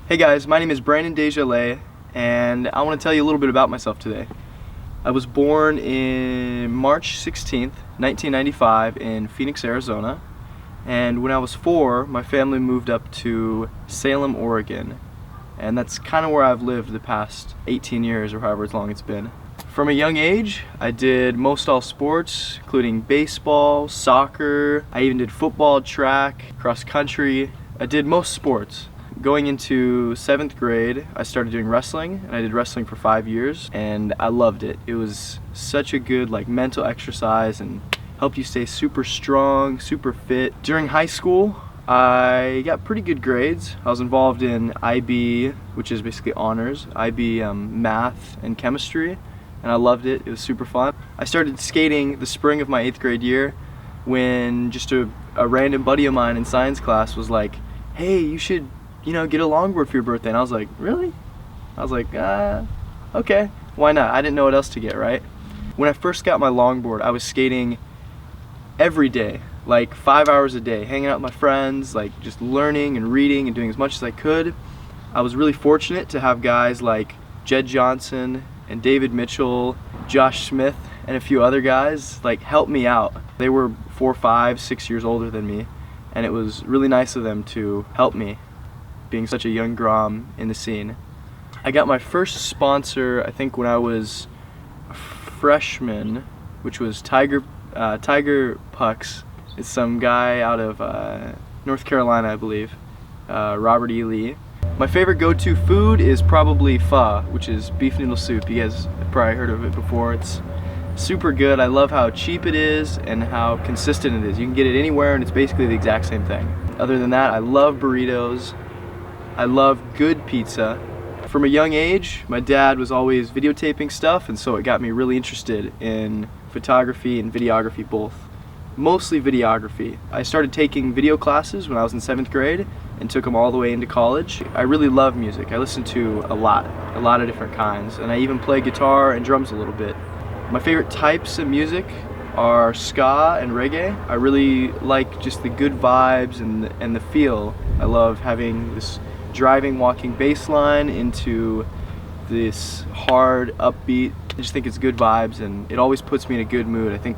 Hey guys, my name is DesJarlais, and I want to tell you a little bit about myself today. I was born in March 16th, 1995 in Phoenix, Arizona, and when I was 4, my family moved up to Salem, Oregon, and that's kind of where I've lived the past 18 years or however long it's been. From a young age, I did most all sports, including baseball, soccer, I even did football, track, cross country. I did most sports. Going into 7th grade, I started doing wrestling, and I did wrestling for 5 years, and I loved it. It was such a good mental exercise and helped you stay super strong, super fit. During high school, I got pretty good grades. I was involved in IB, which is basically honors, IB math and chemistry, and I loved it. It was super fun. I started skating the spring of my 8th grade year when just a random buddy of mine in science class was like, hey, you should get a longboard for your birthday. And I was like, really? I was like, okay, why not? I didn't know what else to get, right? When I first got my longboard, I was skating every day, 5 hours a day, hanging out with my friends, just learning and reading and doing as much as I could. I was really fortunate to have guys like Jed Johnson and David Mitchell, Josh Smith, and a few other guys help me out. They were 4, 5, 6 years older than me, and it was really nice of them to help me, being such a young grom in the scene. I got my first sponsor, I think, when I was a freshman, which was Tiger Pucks. It's some guy out of North Carolina, I believe, Robert E. Lee. My favorite go-to food is probably pho, which is beef noodle soup. You guys have probably heard of it before. It's super good. I love how cheap it is and how consistent it is. You can get it anywhere and it's basically the exact same thing. Other than that, I love burritos. I love good pizza. From a young age, my dad was always videotaping stuff, and so it got me really interested in photography and videography both. Mostly videography. I started taking video classes when I was in 7th grade and took them all the way into college. I really love music. I listen to a lot of different kinds, and I even play guitar and drums a little bit. My favorite types of music are ska and reggae. I really like just the good vibes and the feel. I love having this driving, walking bass line into this hard, upbeat. I just think it's good vibes, and it always puts me in a good mood. I think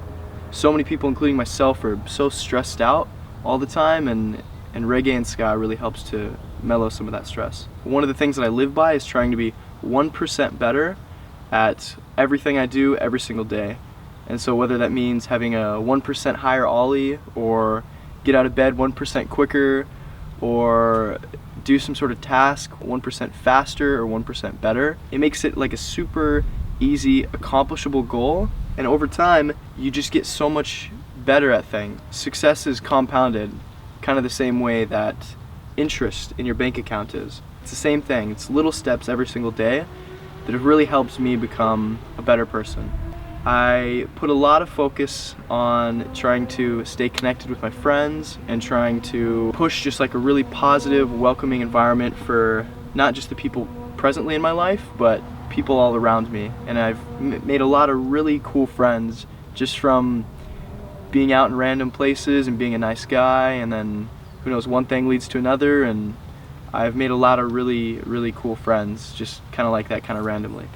so many people, including myself, are so stressed out all the time, and reggae and ska really helps to mellow some of that stress. One of the things that I live by is trying to be 1% better at everything I do every single day. And so whether that means having a 1% higher ollie, or get out of bed 1% quicker, or do some sort of task 1% faster or 1% better, it makes it a super easy, accomplishable goal, and over time you just get so much better at things. Success is compounded, kind of the same way that interest in your bank account is. It's the same thing. It's little steps every single day that have really helped me become a better person. I put a lot of focus on trying to stay connected with my friends and trying to push just a really positive, welcoming environment for not just the people presently in my life, but people all around me. And I've made a lot of really cool friends just from being out in random places and being a nice guy, and then who knows, one thing leads to another, and I've made a lot of really, really cool friends just kind of like that, kind of randomly.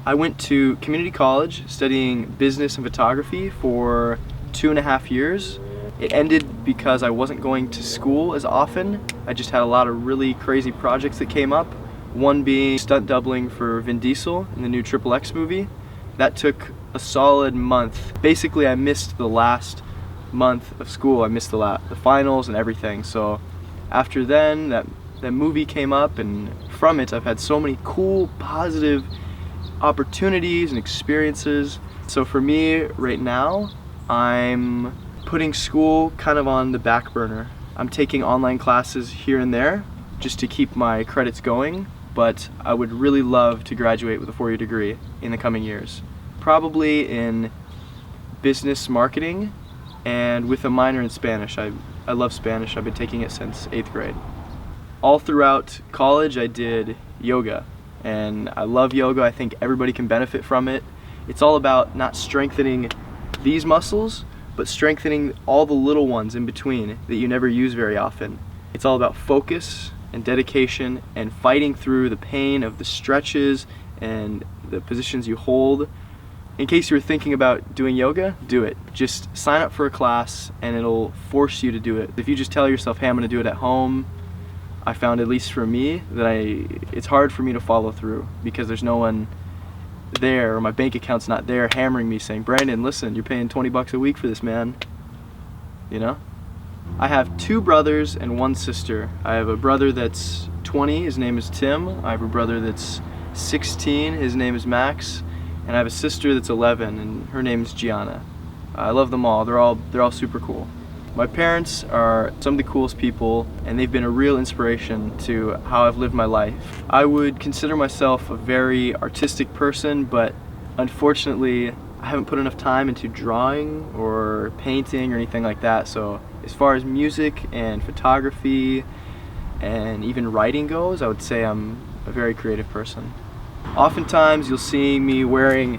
I went to community college studying business and photography for 2.5 years. It ended because I wasn't going to school as often. I just had a lot of really crazy projects that came up. One being stunt doubling for Vin Diesel in the new XXX movie. That took a solid month. Basically, I missed the last month of school. I missed the finals and everything. So after then, that movie came up, and from it I've had so many cool, positive opportunities and experiences. So for me right now, I'm putting school kind of on the back burner. I'm taking online classes here and there just to keep my credits going, but I would really love to graduate with a 4-year degree in the coming years. Probably in business marketing and with a minor in Spanish. I love Spanish. I've been taking it since 8th grade. All throughout college I did yoga, and I love yoga. I think everybody can benefit from it. It's all about not strengthening these muscles, but strengthening all the little ones in between that you never use very often. It's all about focus and dedication and fighting through the pain of the stretches and the positions you hold. In case you were thinking about doing yoga, do it. Just sign up for a class and it'll force you to do it. If you just tell yourself, hey, I'm gonna do it at home, I found, at least for me, that it's hard for me to follow through because there's no one there, or my bank account's not there hammering me saying, Brandon, listen, you're paying 20 bucks a week for this, man. You know? I have 2 brothers and 1 sister. I have a brother that's 20, his name is Tim. I have a brother that's 16, his name is Max. And I have a sister that's 11, and her name is Gianna. I love them all. They're all super cool. My parents are some of the coolest people, and they've been a real inspiration to how I've lived my life. I would consider myself a very artistic person, but unfortunately, I haven't put enough time into drawing or painting or anything like that. So as far as music and photography and even writing goes, I would say I'm a very creative person. Oftentimes you'll see me wearing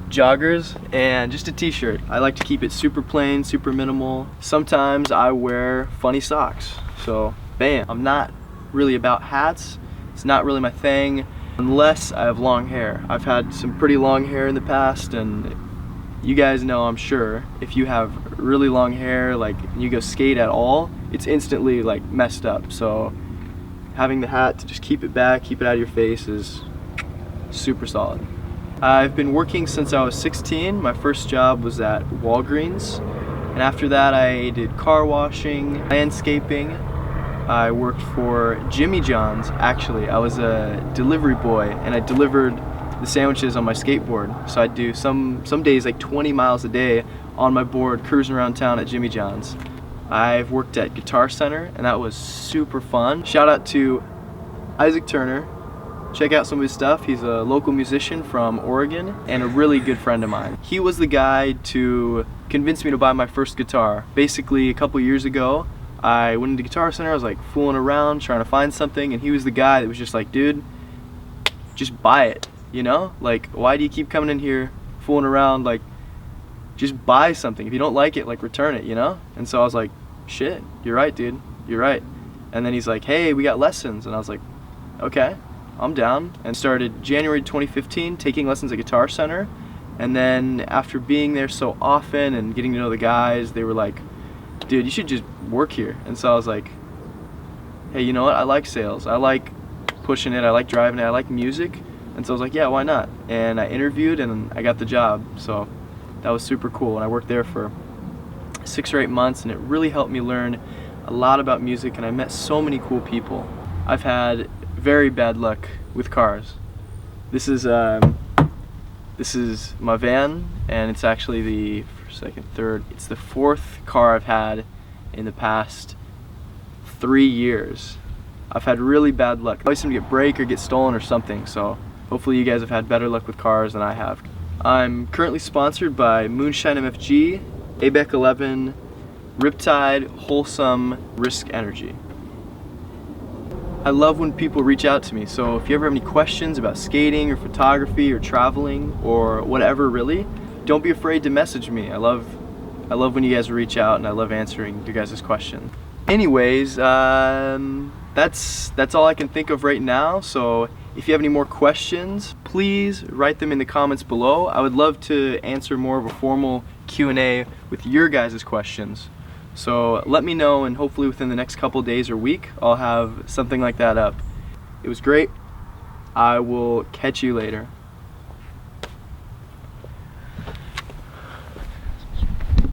joggers and just a t-shirt. I like to keep it super plain, super minimal. Sometimes I wear funny socks. So bam, I'm not really about hats. It's not really my thing unless I have long hair. I've had some pretty long hair in the past, and you guys know, I'm sure, if you have really long hair, like you go skate at all, it's instantly like messed up. So having the hat to just keep it back, keep it out of your face is super solid. I've been working since I was 16. My first job was at Walgreens, and after that I did car washing, landscaping. I worked for Jimmy John's, actually. I was a delivery boy, and I delivered the sandwiches on my skateboard. So I'd do some days like 20 miles a day on my board, cruising around town at Jimmy John's. I've worked at Guitar Center, and that was super fun. Shout out to Isaac Turner. Check out some of his stuff. He's a local musician from Oregon and a really good friend of mine. He was the guy to convince me to buy my first guitar. Basically, a couple years ago, I went into Guitar Center. I was like fooling around, trying to find something, and he was the guy that was just like, dude, just buy it, you know? Like, why do you keep coming in here fooling around? Like, just buy something. If you don't like it, like, return it, you know? And so I was like, shit, you're right, dude, you're right. And then he's like, hey, we got lessons. And I was like, okay, I'm down. And started January 2015 taking lessons at Guitar Center. And then after being there so often and getting to know the guys, they were like, dude, you should just work here. And so I was like, hey, you know what? I like sales. I like pushing it. I like driving it. I like music. And so I was like, yeah, why not? And I interviewed and I got the job. So that was super cool. And I worked there for 6 or 8 months, and it really helped me learn a lot about music, and I met so many cool people. I've had very bad luck with cars. This is my van, and it's actually the it's the 4th car I've had in the past 3 years. I've had really bad luck. I always seem to get break or get stolen or something, so hopefully you guys have had better luck with cars than I have. I'm currently sponsored by Moonshine MFG, ABEC 11, RIPTIDE, HOLESOM, RISQ Energy. I love when people reach out to me, so if you ever have any questions about skating or photography or traveling or whatever, really, don't be afraid to message me. I love when you guys reach out, and I love answering your guys' questions. Anyways, that's all I can think of right now, so if you have any more questions, please write them in the comments below. I would love to answer more of a formal Q&A with your guys' questions. So let me know, and hopefully within the next couple days or week, I'll have something like that up. It was great. I will catch you later.